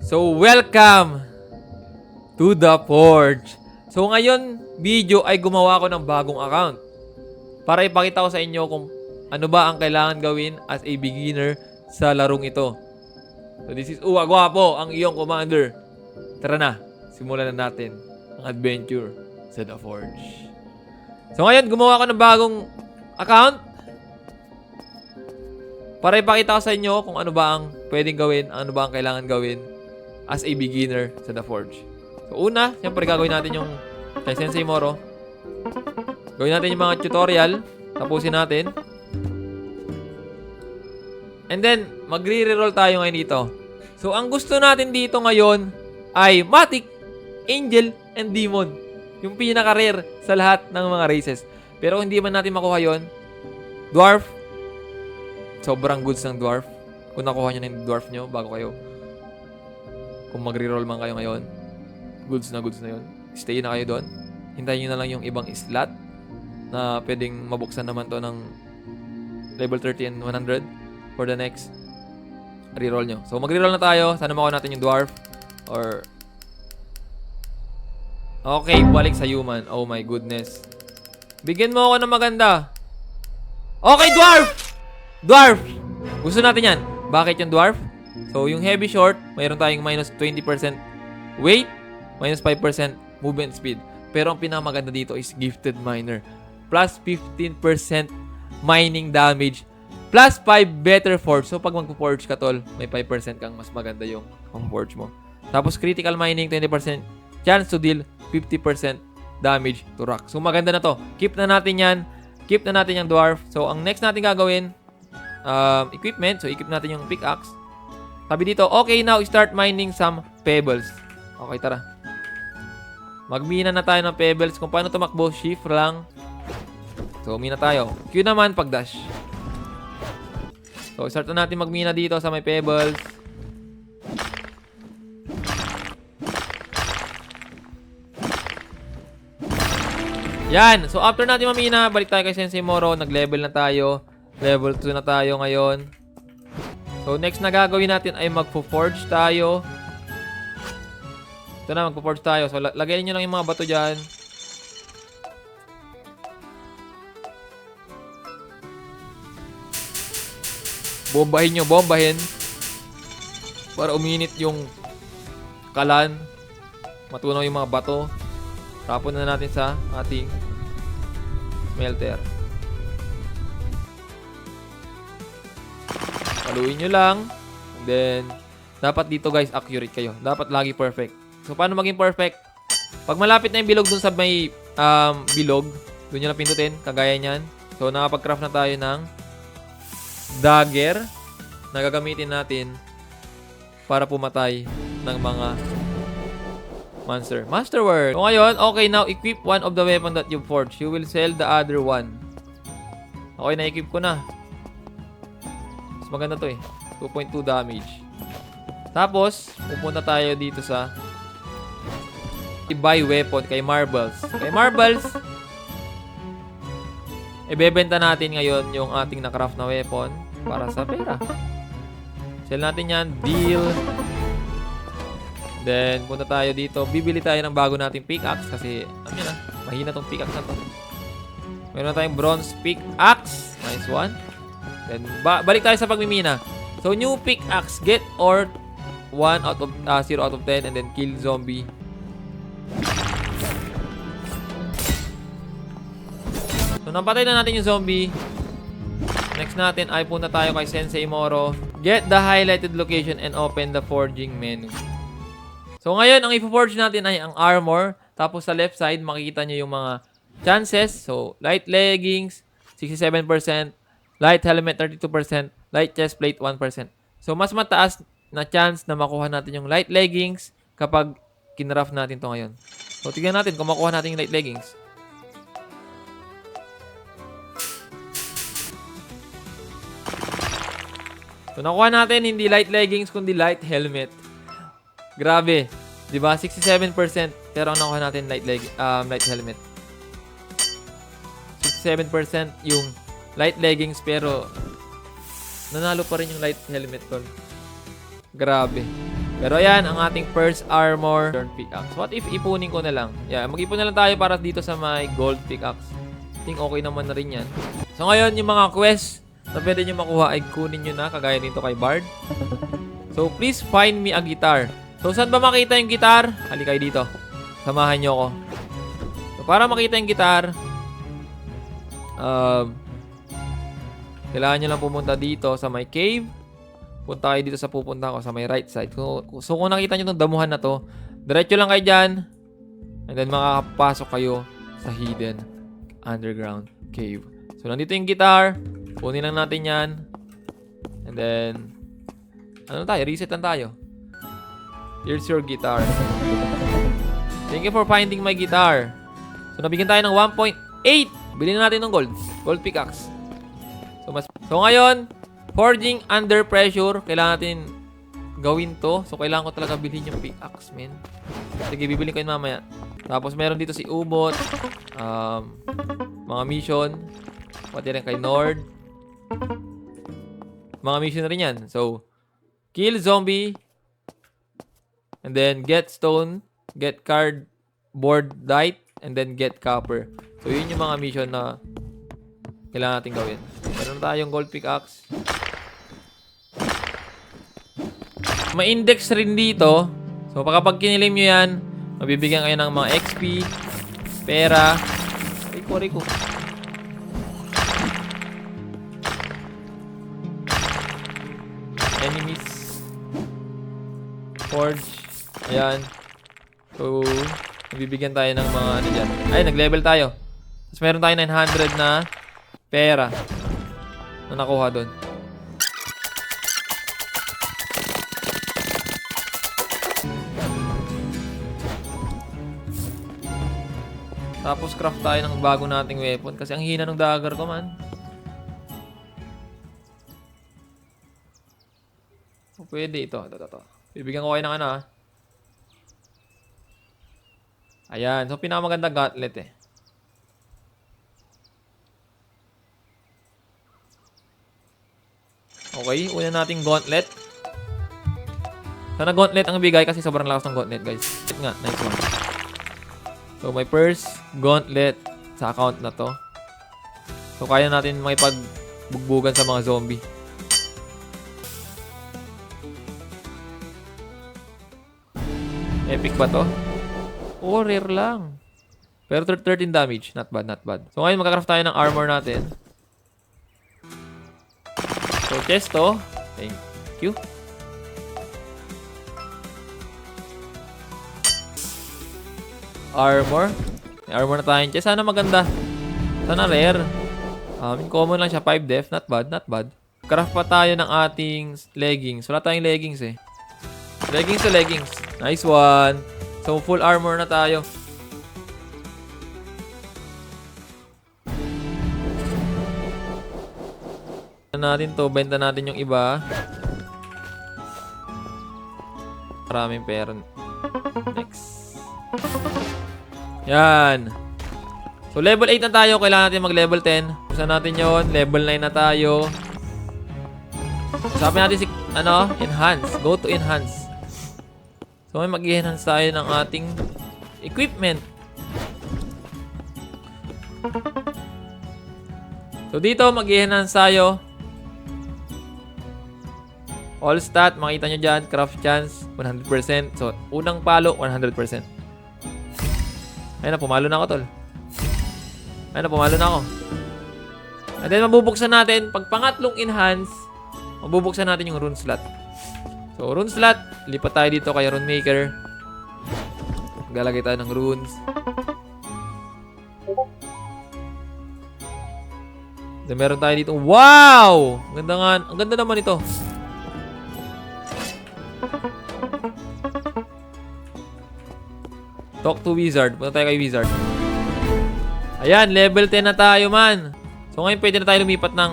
So, welcome to the Forge. So, ngayon, video ay gumawa ko ng bagong account para ipakita ko sa inyo kung ano ba ang kailangan gawin as a beginner sa larong ito. So, this is Uwa Guapo, ang iyong commander. Tara na, simulan na natin ang adventure sa The Forge. So, ngayon, gumawa ko ng bagong account para ipakita ko sa inyo kung ano ba ang pwedeng gawin, ano ba ang kailangan gawin as a beginner sa The Forge. So, una, siyempre gagawin natin yung kay Sensei Moro. Gawin natin yung mga tutorial. Tapusin natin. And then, magre-reroll tayo ngayon dito. So, ang gusto natin dito ngayon ay Matic, Angel, and Demon. Yung pinaka-rare sa lahat ng mga races. Pero hindi man natin makuha yon, Dwarf. Sobrang goods ng Dwarf. Kung nakuha nyo na yung Dwarf nyo bago kayo. Kung magre-roll man kayo ngayon, goods na yun. Stay na kayo doon. Hintayin nyo na lang yung ibang slot na pwedeng mabuksan naman to ng level 30 and 100 for the next reroll nyo. So, magre-roll na tayo. Sana makuha natin yung Dwarf. Or... Okay, balik sa human. Oh my goodness. Bigyan mo ako ng maganda. Okay, Dwarf! Dwarf! Gusto natin yan. Bakit yung Dwarf? So, yung heavy short, mayroon tayong minus 20% weight, minus 5% movement speed. Pero ang pinakamaganda dito is Gifted Miner. Plus 15% mining damage. Plus 5 better forge. So, pag magpo-forge ka, tol, may 5% kang mas maganda yung forge mo. Tapos, critical mining, 20%. Chance to deal 50% damage to rock. So, maganda na to. Keep na natin yan. Keep na natin yung Dwarf. So, ang next natin gagawin, equipment. So, equip natin yung pickaxe. Sabi dito, okay, now start mining some pebbles. Okay, tara. Magmina na tayo ng pebbles. Kung paano tumakbo, shift lang. So, mina tayo. Q naman pag dash. So, start na natin magmina dito sa may pebbles. Yan. So, after natin mamina, balik tayo kay Sensei Moro. Nag-level na tayo. Level 2 na tayo ngayon. So, next na gagawin natin ay magpo-forge tayo. Ito na, magpo-forge tayo. So, lagay nyo lang yung mga bato dyan. Bombahin nyo, bombahin. Para uminit yung kalan. Matunaw yung mga bato. Tapon na natin sa ating smelter. Paluin nyo lang. And then, dapat dito guys, accurate kayo. Dapat lagi perfect. So, paano maging perfect? Pag malapit na yung bilog dun sa may bilog, dun nyo na pindutin, kagaya nyan. So, nakapag-craft na tayo ng dagger na gagamitin natin para pumatay ng mga monster. Masterwork. So, ngayon, okay, now equip one of the weapon that you forged. You will sell the other one. Okay, na-equip ko na. Maganda to eh. 2.2 damage. Tapos, pupunta tayo dito sa buy weapon kay Marbles. Kay Marbles, ibebenta natin ngayon yung ating na-craft na weapon para sa pera. Sell natin yan. Deal. Then, punta tayo dito. Bibili tayo ng bago nating pickaxe kasi, ano yun mahina tong pickaxe na to. Meron na tayong bronze pickaxe. Nice one. Then, balik tayo sa pagmimina. So, new pickaxe. Get or 1 out of 0 out of 10 and then kill zombie. So, napatay na natin yung zombie. Next natin ay punta tayo kay Sensei Moro. Get the highlighted location and open the forging menu. So, ngayon, ang ipo-forge natin ay ang armor. Tapos, sa left side, makikita nyo yung mga chances. So, light leggings, 67%. Light helmet, 32%. Light chest plate, 1%. So, mas mataas na chance na makuha natin yung light leggings kapag kinraft natin to ngayon. So, tignan natin kung makuha natin yung light leggings. So, nakuha natin hindi light leggings kundi light helmet. Grabe. Diba? 67%. Pero ang nakuha natin light helmet. 67% yung light leggings pero nanalo pa rin yung light helmet tol. Grabe. Pero ayan, ang ating first armor turn pickaxe. What if ipunin ko na lang? Yeah, mag-ipon na lang tayo para dito sa my gold pickaxe. I think okay naman na rin yan. So ngayon, yung mga quest na pwede nyo makuha ay kunin nyo na, kagaya nito kay Bard. So please find me a guitar. So saan ba makita yung guitar? Halika kayo dito. Samahan nyo ako. So para makita yung guitar, kailangan nyo lang pumunta dito sa my cave. Punta kayo dito sa pupunta ko sa may right side. So kung nakita nyo itong damuhan na to, diretso lang kayo dyan. And then makakapasok kayo sa hidden underground cave. So nandito yung guitar. Kunin lang natin yan. And then, ano tayo? Reset lang tayo. Here's your guitar. Thank you for finding my guitar. So nabigyan tayo ng 1.8. Bilhin na natin ng gold. Gold pickaxe. So ngayon, forging under pressure, kailangan natin gawin to. So, kailangan ko talaga bilhin yung pickaxe, men. Sige, bibilin ko yun mamaya. Tapos, meron dito si Ubot. Mga mission. Pati rin kay Nord. Mga mission na rin yan. So, kill zombie. And then, get stone. Get cardboardite. And then, get copper. So, yun yung mga mission na kailangan natin gawin. Meron tayong gold pickaxe. May index rin dito. So, kapag kinilim nyo yan, mabibigyan kayo ng mga XP, pera. Riko. Enemies. Forge. Ayan. So, mabibigyan tayo ng mga ano dyan. Ay, nag-level tayo. Tapos meron tayo 900 na pera na nakuha doon. Tapos craft tayo ng bago nating weapon kasi ang hina ng dagger ko, man. So, pwede ito. Ito. Bibigyan ko kayo ng ano, ha. Ayan. So, pinakamaganda gauntlet, eh. Okay. Una nating gauntlet. Sana gauntlet ang bigay kasi sobrang lakas ng gauntlet, guys. Nga. Nice one. So, my first gauntlet sa account na to. So, kaya natin makipagbugbugan sa mga zombie. Epic ba to? Oh, rare lang. Pero 13 damage. Not bad. So, ngayon magkakraft tayo ng armor natin. So, chest to. Thank you. Armor. May armor na tayo. Sana maganda. Sana rare. Common lang siya. 5 def. Not bad. Craft pa tayo ng ating leggings. Wala tayong leggings eh. Leggings to leggings. Nice one. So, full armor na tayo. Natin to. Benta natin yung iba. Maraming pera. Next. Yan. So, level 8 na tayo. Kailangan natin mag-level 10. Usan natin yon. Level 9 na tayo. Sabi natin si, enhance. Go to enhance. So, may mag-enhance tayo ng ating equipment. So, dito mag-enhance tayo. All stat, makita nyo dyan. Craft chance, 100%. So, unang palo, 100%. Ayun na, pumalo na ako, tol. And then, mabubuksan natin. Pag pangatlong enhance, mabubuksan natin yung rune slot. So, rune slot, lipat tayo dito kay rune maker. Maglalagay tayo ng runes. Then, meron tayo dito. Wow! Ang ganda naman ito. Talk to wizard. Punta tayo kay wizard. Ayan, level 10 na tayo, man. So, ngayon pwede na tayo lumipat ng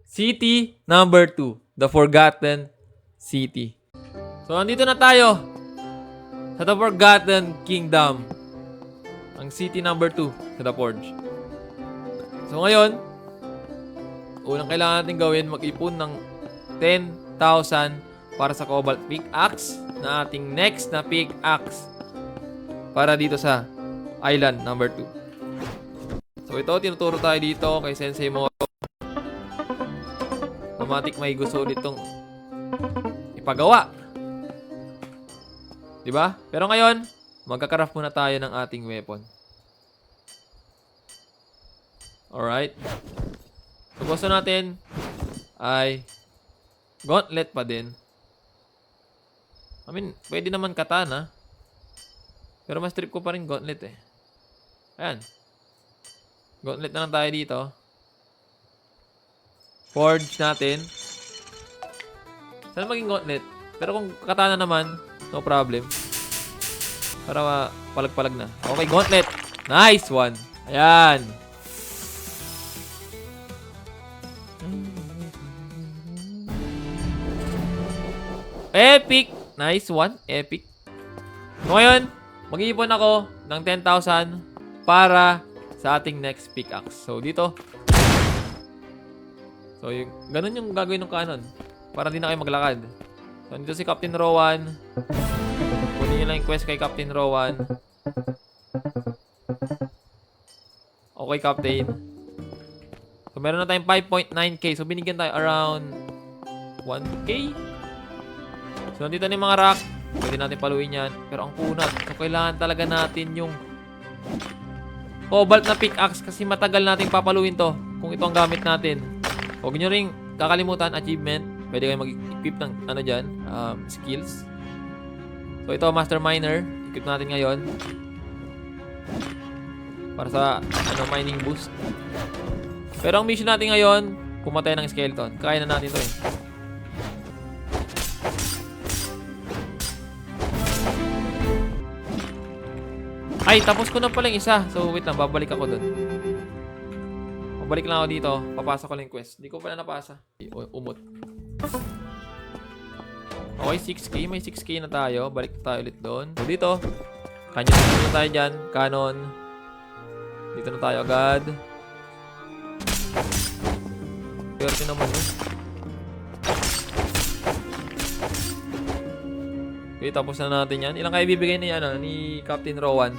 city number 2. The Forgotten City. So, andito na tayo sa The Forgotten Kingdom. Ang city number 2 sa The Forge. So, ngayon, unang kailangan natin gawin, mag-ipon ng 10,000 para sa cobalt pickaxe na ating next na pickaxe para dito sa island number 2. So ito, tinuturo tayo dito kay Sensei Moro. Automatic may gusto ulit itong ipagawa. Diba? Pero ngayon, magkakaraft muna tayo ng ating weapon. Alright. So gusto natin ay gauntlet pa din. I mean, pwede naman katana. Pero mas trip ko pa rin gauntlet eh. Ayan. Gauntlet na lang tayo dito. Forge natin. Sana maging gauntlet. Pero kung katana naman, no problem. Para palag-palag na. Okay, gauntlet. Nice one. Ayan. Epic. Nice one. Epic. Ngayon, mag-iipon ako ng 10,000 para sa ating next pickaxe. So, dito. So, ganun yung gagawin ng kanon. Para di na kayo maglakad. So, dito si Captain Rowan. Kunin nyo lang yung quest kay Captain Rowan. Okay, Captain. So, meron na tayong 5.9k. So, binigyan tayo around 1k. So, nandito na yung mga rock. Pwede natin paluin yan. Pero ang kunat. So, kailangan talaga natin yung cobalt na pickaxe kasi matagal natin papaluin to kung ito ang gamit natin. Huwag nyo rin kakalimutan achievement. Pwede kayo mag-equip ng ano dyan, skills. So, ito, Master Miner. Equip natin ngayon. Para sa mining boost. Pero ang mission natin ngayon, pumatay ng skeleton. Kaya na natin to eh. Ay, tapos ko na pala yung isa. So, wait lang. Babalik ako dun. Babalik lang ako dito. Papasa ko lang yung quest. Hindi ko pala napasa. Umot. Okay, 6k. May 6k na tayo. Balik tayo ulit doon. So, dito. Canyon na tayo dyan. Canon. Dito na tayo agad. Pwerte naman yun. Okay, tapos na natin yan. Ilang kayo bibigay ni Captain Rowan?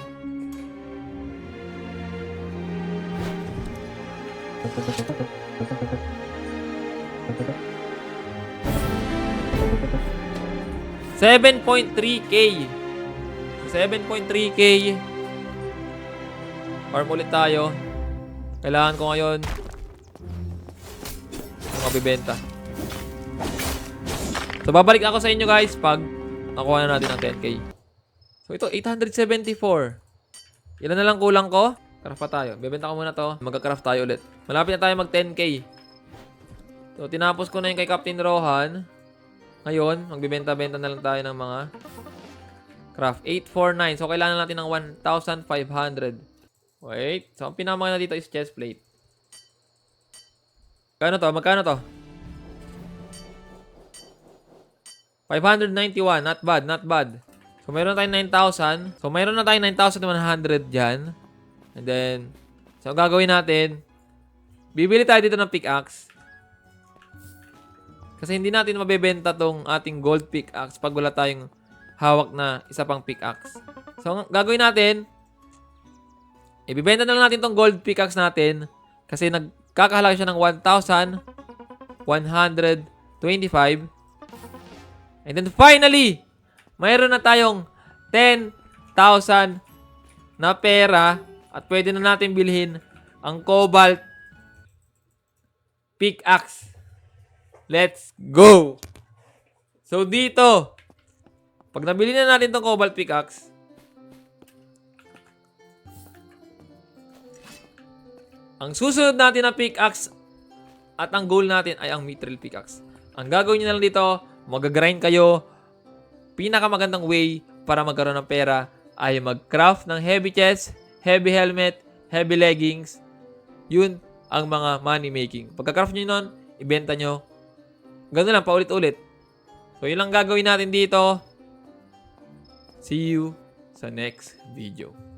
$7.3k. 7.3k. Farm ulit tayo. Kailangan ko ngayon mabibenta. So, babalik ako sa inyo guys pag nakuha na natin ang 10k. So, ito, 874. Ilan na lang kulang ko? Craft pa tayo. Bebenta ko muna to. Magka-craft tayo ulit. Malapit na tayo mag 10k. So, tinapos ko na yung kay Captain Rohan. Ngayon, magbibenta-benta na lang tayo ng mga craft. 849. So, kailangan natin ng 1,500. Wait. So, ang pinamahal na dito is chest plate. Magkano to? Magkano to? 591. Not bad, not bad. So, mayroon na tayong 9,000. So, mayroon na tayong 9,100 dyan. And then, so, gagawin natin, bibili tayo dito ng pickaxe. Kasi hindi natin mabebenta tong ating gold pickaxe pag wala tayong hawak na isa pang pickaxe. So, gagawin natin, ibibenta na lang natin tong gold pickaxe natin kasi nagkakahalaga siya ng 1,125. And then finally, mayroon na tayong 10,000 na pera at pwede na natin bilhin ang cobalt pickaxe. Let's go! So dito, pag nabili na natin tong cobalt pickaxe, ang susunod natin na pickaxe at ang goal natin ay ang mithril pickaxe. Ang gagawin nyo na lang dito, mag-grind kayo. Pinakamagandang way para magkaroon ng pera ay mag-craft ng heavy chest, heavy helmet, heavy leggings. Yun ang mga money making. Pagka-craft nyo nun, ibenta nyo. Ganun lang, paulit-ulit. So, yun lang gagawin natin dito. See you sa next video.